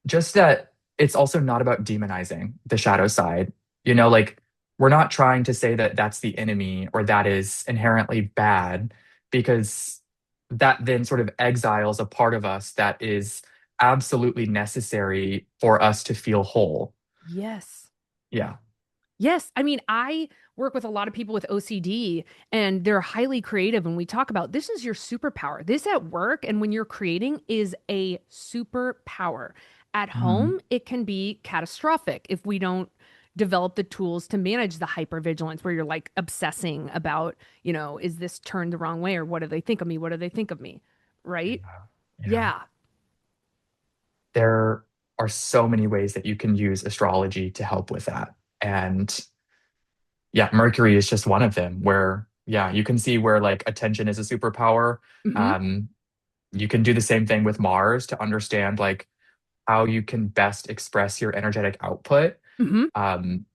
Just that it's also not about demonizing the shadow side. Like we're not trying to say that that's the enemy or that is inherently bad, because that then sort of exiles a part of us that is absolutely necessary for us to feel whole. Yes. Yeah. Yes. I mean, I work with a lot of people with OCD and they're highly creative. And we talk about this is your superpower. This at work and when you're creating is a superpower. At Mhm. home, it can be catastrophic if we don't develop the tools to manage the hypervigilance where you're like obsessing about, is this turned the wrong way or what do they think of me? What do they think of me? Right? Yeah. Yeah. Yeah. There are so many ways that you can use astrology to help with that. And yeah, Mercury is just one of them where, yeah, you can see where like attention is a superpower. Mm-hmm. Um, you can do the same thing with Mars to understand like how you can best express your energetic output. Mm-hmm. Um,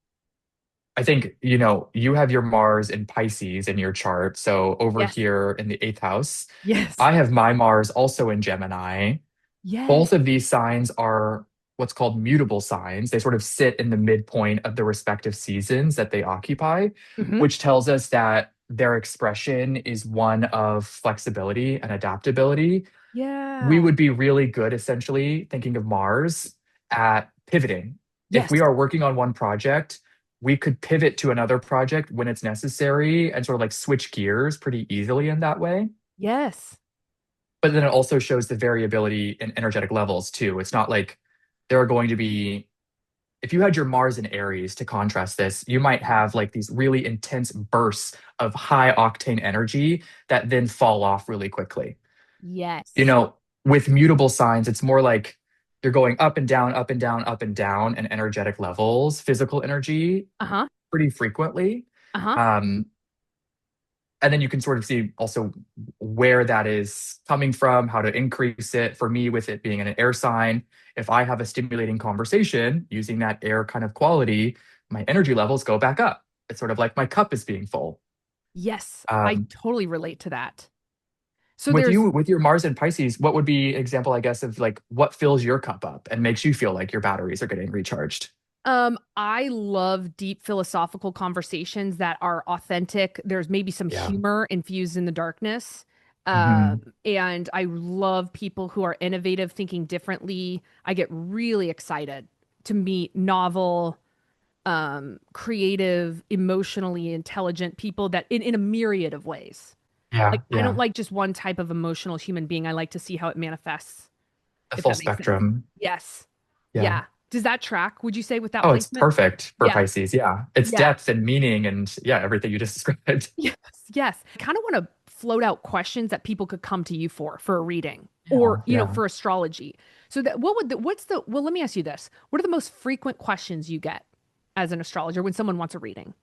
I think, you have your Mars in Pisces in your chart. So over Yes. here in the eighth house, Yes. I have my Mars also in Gemini. Yes. Both of these signs are what's called mutable signs. They sort of sit in the midpoint of the respective seasons that they occupy, Mm-hmm. which tells us that their expression is one of flexibility and adaptability. We Yeah. would be really good, essentially, thinking of Mars at pivoting. If we Yes. are working on one project, we could pivot to another project when it's necessary and sort of like switch gears pretty easily in that way. Yes. But then it also shows the variability in energetic levels too. It's not like there are going to be, if you had your Mars in Aries to contrast this, you might have like these really intense bursts of high octane energy that then fall off really quickly. You Yes. know, with mutable signs, it's more like you're going up and down, up and down, up and down in energetic levels, physical energy Uh-huh. pretty frequently. Uh-huh. Um, and then you can sort of see also where that is coming from, how to increase it. For me, with it being an air sign, if I have a stimulating conversation using that air kind of quality, my energy levels go back up. It's sort of like my cup is being full. Yes, I Um, totally relate to that. So with there's you, with your Mars and Pisces, what would be an example, I guess, of like what fills your cup up and makes you feel like your batteries are getting recharged? I love deep philosophical conversations that are authentic. There's maybe some Yeah. humor infused in the darkness. hmm And I love people who are innovative, thinking differently. I get really excited to meet novel, creative, emotionally intelligent people that in a myriad of ways. Like Yeah. I don't Yeah. like just one type of emotional human being. I like to see how it manifests, The if full that makes sense. spectrum. Yes. Yeah. Yeah. Does that track, would you say, with that Oh, it's placement? perfect for Yeah. Pisces. Yeah. It's Yeah. depth and meaning and yeah, everything you just described. Yes. Yes. I kind of want to float out questions that people could come to you for a reading or, Yeah. Yeah. for astrology. So that what would the what's the well, let me ask you this. What are the most frequent questions you get as an astrologer when someone wants a reading?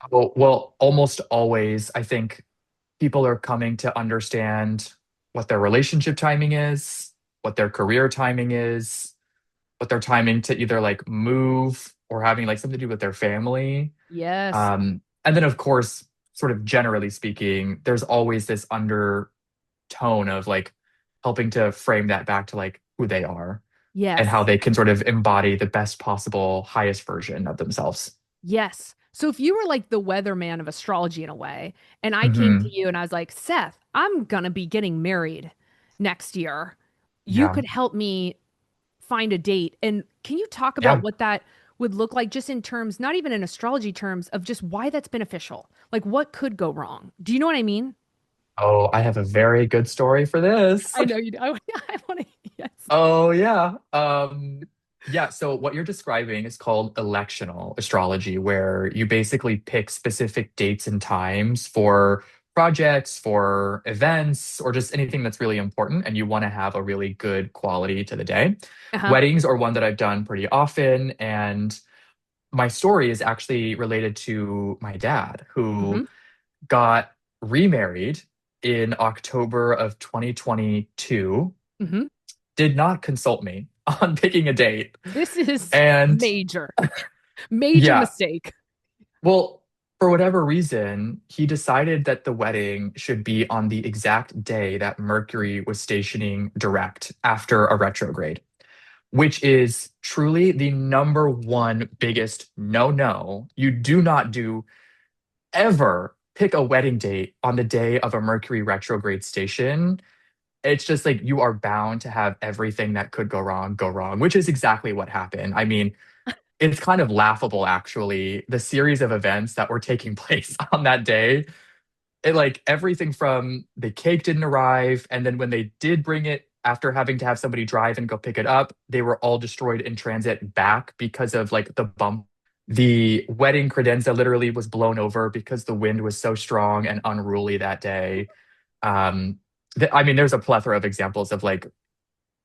Well, almost always, I think people are coming to understand what their relationship timing is, what their career timing is, what their timing to either like move or having like something to do with their family. Yes. And then, of course, sort of generally speaking, there's always this undertone of like helping to frame that back to like who they are and how Yes. they can sort of embody the best possible, highest version of themselves. Yes. So if you were like the weatherman of astrology in a way, and I came to hmm you and I was like, Seth, I'm gonna be getting married next year. You Yeah. could help me find a date. And can you talk about Yeah. what that would look like just in terms, not even in astrology terms, of just why that's beneficial? Like what could go wrong? Do you know what I mean? Oh, I have a very good story for this. I know you do. I want to, yes. Oh yeah. Yeah, so what you're describing is called electional astrology, where you basically pick specific dates and times for projects, for events, or just anything that's really important, and you want to have a really good quality to the day. Uh-huh. Weddings are one that I've done pretty often, and my story is actually related to my dad, Mm-hmm. who got remarried in October of 2022, Mm-hmm. did not consult me on picking a date. This is And major, major yeah, mistake. well, for whatever reason, he decided that the wedding should be on the exact day that Mercury was stationing direct after a retrograde, which is truly the number one biggest no. You do not do ever pick a wedding date on the day of a Mercury retrograde station. It's just like you are bound to have everything that could go wrong, which is exactly what happened. I mean, it's kind of laughable, actually, the series of events that were taking place on that day. It like everything from the cake didn't arrive, and then when they did bring it after having to have somebody drive and go pick it up, they were all destroyed in transit back because of like the bump. The wedding credenza literally was blown over because the wind was so strong and unruly that day. Um, I mean, there's a plethora of examples of like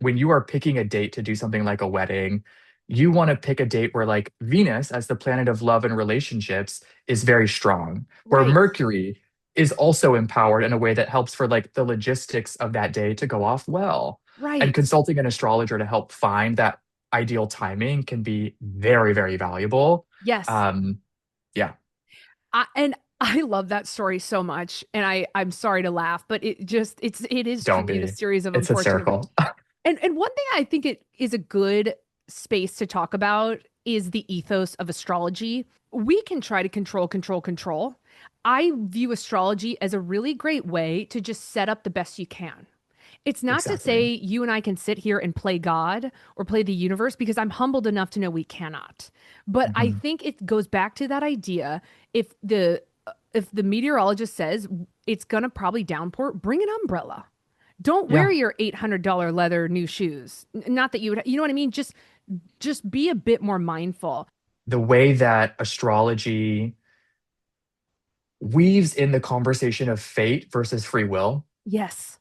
when you are picking a date to do something like a wedding, you want to pick a date where like Venus, as the planet of love and relationships, is very strong, where Right. Mercury is also empowered in a way that helps for like the logistics of that day to go off well. And Right. consulting an astrologer to help find that ideal timing can be very, very valuable. Yes. Um, yeah, And I love that story so much. And I'm sorry to laugh, but it is don't truly the be. series of It's unfortunate events. hysterical. And one thing I think it is a good space to talk about is the ethos of astrology. We can try to control. I view astrology as a really great way to just set up the best you can. It's not to Exactly. say you and I can sit here and play God or play the universe because I'm humbled enough to know we cannot. But I Mhm. think it goes back to that idea if the meteorologist says it's gonna probably downpour, bring an umbrella. Don't wear Yeah. your $800 leather new shoes. Not that you would, you know what I mean? Just be a bit more mindful. The way that astrology weaves in the conversation of fate versus free will. Yes.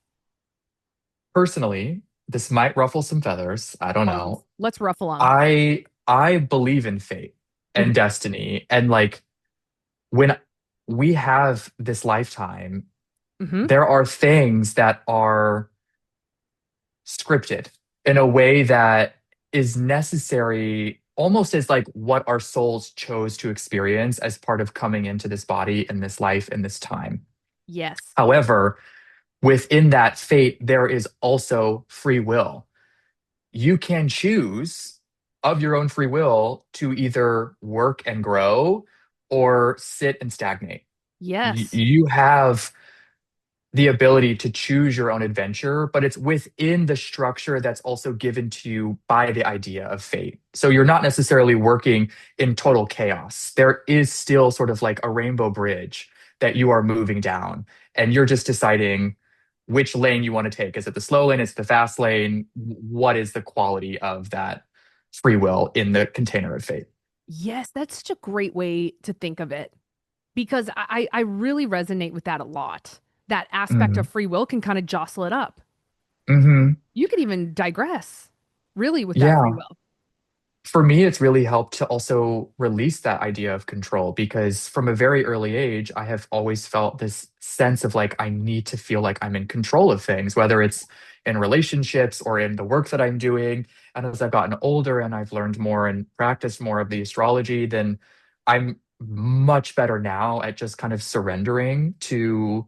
Personally, this might ruffle some feathers. I don't Oh, know. let's ruffle them. I believe in fate and Hmm. destiny. And like when we have this lifetime, Hmm. there are things that are scripted in a way that is necessary almost as like what our souls chose to experience as part of coming into this body and this life and this time. Yes. However, within that fate, there is also free will. You can choose of your own free will to either work and grow or sit and stagnate. Yes. You have the ability to choose your own adventure, but it's within the structure that's also given to you by the idea of fate. So you're not necessarily working in total chaos. There is still sort of like a rainbow bridge that you are moving down, and you're just deciding which lane you want to take. Is it the slow lane? Is it the fast lane? What is the quality of that free will in the container of fate? Yes, that's such a great way to think of it because I really resonate with that a lot. That aspect of Hmm. free will can kind of jostle it up. Hmm. You could even digress really with that free Yeah. will. For me, it's really helped to also release that idea of control because from a very early age, I have always felt this sense of like, I need to feel like I'm in control of things, whether it's in relationships or in the work that I'm doing. And as I've gotten older and I've learned more and practiced more of the astrology, then I'm much better now at just kind of surrendering to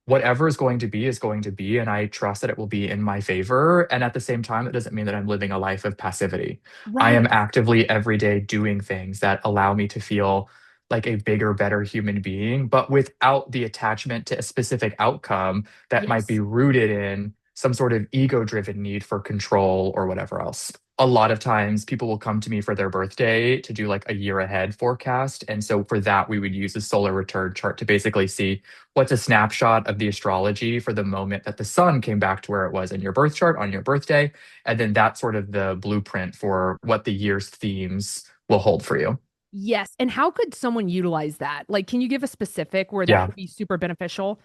whatever is going to be, and I trust that it will be in my favor. And at the same time, it doesn't mean that I'm living a life of passivity. I am Right. actively every day doing things that allow me to feel like a bigger, better human being, but without the attachment to a specific outcome that might be Yes. rooted in some sort of ego-driven need for control or whatever else. A lot of times people will come to me for their birthday to do like a year ahead forecast. And so for that, we would use a solar return chart to basically see what's a snapshot of the astrology for the moment that the sun came back to where it was in your birth chart on your birthday. And then that's sort of the blueprint for what the year's themes will hold for you. Yes. And how could someone utilize that? Like, can you give a specific where that Yeah. could be super beneficial?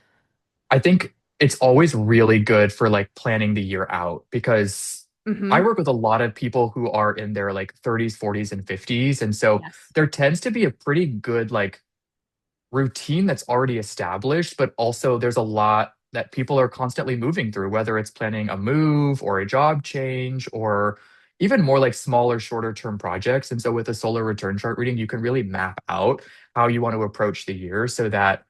I think it's always really good for like planning the year out because I Mm-hmm. work with a lot of people who are in their like 30s, 40s, and 50s. And so Yes. there tends to be a pretty good like routine that's already established, but also there's a lot that people are constantly moving through, whether it's planning a move or a job change or even more like smaller, shorter term projects. And so with a solar return chart reading, you can really map out how you want to approach the year so that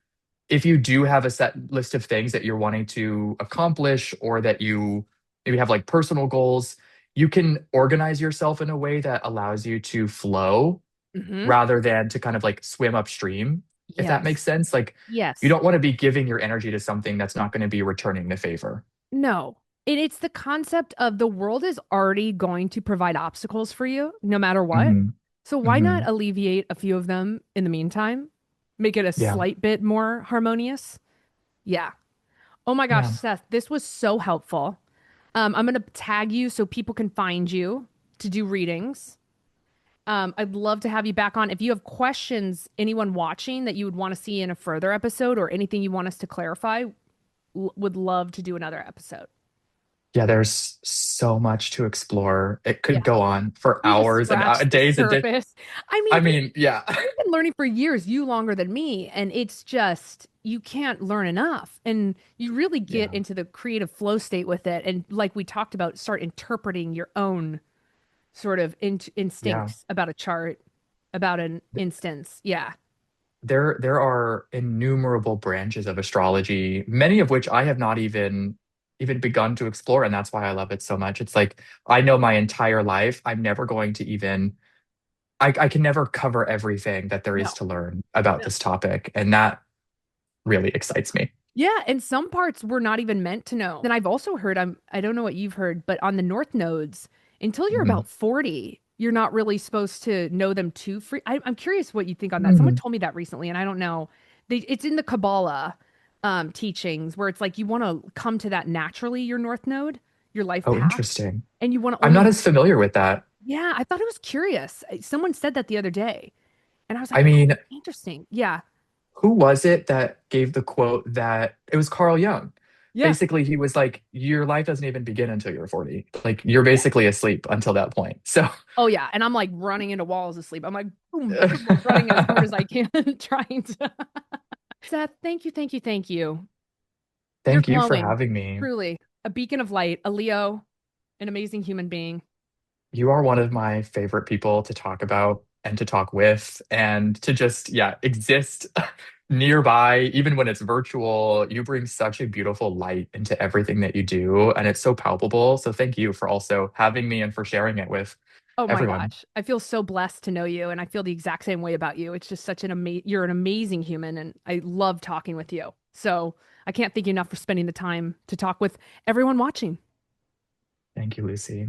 if you do have a set list of things that you're wanting to accomplish or that you maybe have like personal goals, you can organize yourself in a way that allows you to flow Mm-hmm. rather than to kind of like swim upstream, if that makes Yes. sense. Like you Yes. don't want to be giving your energy to something that's not going to be returning the favor. No. It's the concept of the world is already going to provide obstacles for you no matter what. Hmm. So why not Hmm. alleviate a few of them in the meantime? Make it a Yeah. slight bit more harmonious? Yeah. Oh my gosh, Yeah. Seth, this was so helpful. I'm going to tag you so people can find you to do readings. I'd love to have you back on. If you have questions, anyone watching that you would want to see in a further episode or anything you want us to clarify, would love to do another episode. Yeah, there's so much to explore. It Yeah. could go on for We just hours and scratched the days and days. surface. I mean, I mean, yeah. we've been learning for years, you longer than me, and it's just you can't learn enough. And you really get Yeah. into the creative flow state with it. And like we talked about, start interpreting your own sort of Yeah. instincts about a chart, about an instance. Yeah. There are innumerable branches of astrology, many of which I have not even begun to explore, and that's why I love it so much. It's like I know my entire life, I'm never going to even I can never cover everything that there is No. to learn about No. this topic, and that really excites me. Yeah, and some parts we're not even meant to know. Then I've also heard, I don't know what you've heard, but on the north nodes, until you're Mhm. about 40, you're not really supposed to know them too free. I'm curious what you think on that. Someone Mhm. told me that recently, and I don't know. It's in the Kabbalah teachings where it's like you want to come to that naturally, your north node, your life Oh, path, interesting. and you want to I'm not only, as familiar with that. yeah, I thought it was curious. Someone said that the other day, and I was like, I oh, mean, interesting. Yeah. who was it that gave the quote that it was Carl Jung? Yeah. Basically, he was like, your life doesn't even begin until you're 40. Like, you're Yeah. basically asleep until that point. So, Oh yeah, and I'm like running into walls asleep. I'm like boom, boom, running as hard as I can, trying to. Seth, thank you, thank you, thank you. You're thank you for glowing, having me. truly a beacon of light, a Leo, an amazing human being. You are one of my favorite people to talk about and to talk with and to just, yeah, exist nearby, even when it's virtual. You bring such a beautiful light into everything that you do, and it's so palpable. So thank you for also having me and for sharing it with Oh my everyone. gosh, I feel so blessed to know you, and I feel the exact same way about you. It's just such an you're an amazing human, and I love talking with you. So I can't thank you enough for spending the time to talk with everyone watching. Thank you, Lucy.